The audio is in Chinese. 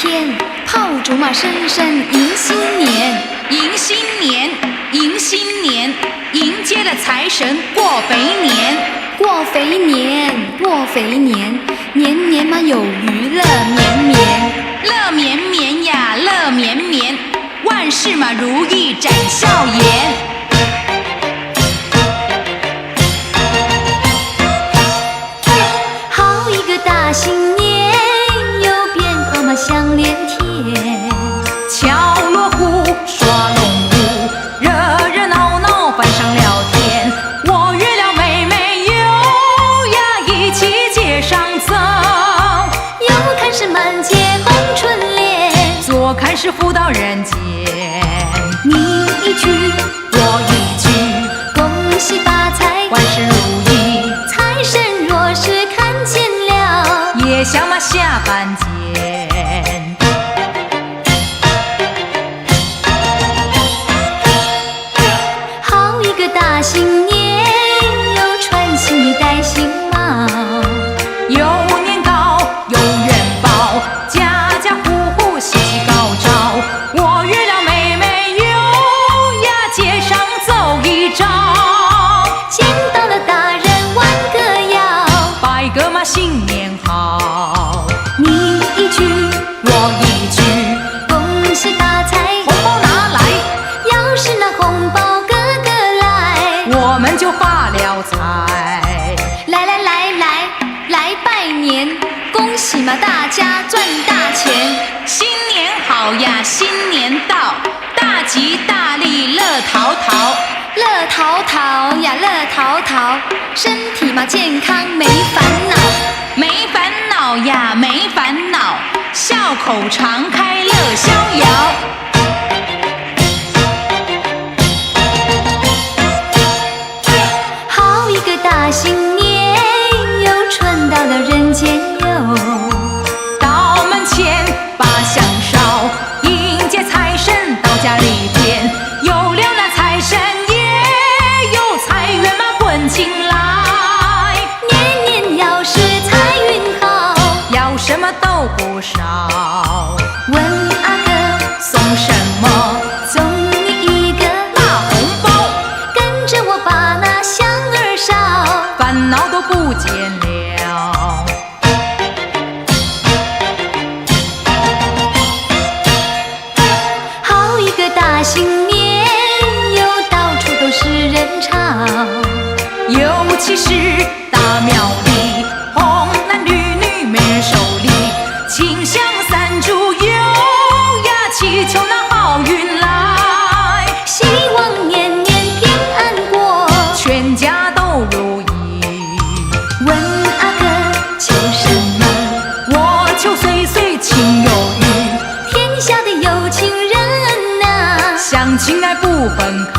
天，炮竹嘛声声迎新年，迎新年，迎新年，迎接了财神过肥年，过肥年，过肥年，年年嘛有余乐绵绵，乐绵绵呀乐绵绵，万事嘛如意展笑颜。好一个大新年，有鞭炮嘛响连天，敲锣鼓，耍龙舞，热热闹闹搬上了天。我约了妹妹哟呀，一起街上走。右看是满街红春联，左看是福到人间。你一句我一句，恭喜发财，万事如意。财神若是看见了，也想嘛下凡间。好一个大新年，又穿新衣戴新帽，有年糕，有元宝，家家户户喜气高照。我约了妹妹哟呀，街上走一遭。见到了大人弯个腰，拜个嘛新年好。你一句我一句，恭喜发财，红包拿来，要是那红包个个来，我们就发了财。来来来来来拜年，恭喜嘛大家赚大钱，新年好呀，新年到，大吉大利乐淘淘。乐淘淘呀乐淘淘，身体嘛健康没烦恼，没烦恼呀，没烦恼，笑口常开乐逍遥。好一个大新年，又春到了人间哟，到门前把香烧，迎接财神到家里边。有了那财神爷，有财源嘛滚进来。年年要是财运好，要什么都不少。问阿哥送什么？送你一个大红包，跟着我把那香儿烧，烦恼都不见了。好一个大新年，又到处都是人潮，尤其是大庙里，红男绿女没人手礼，清香三炷油呀，祈求那好运来，希望年年平安过，全家都如意。问阿哥求什么？我求岁岁情有余，天下的有情人呐，相亲爱不分开。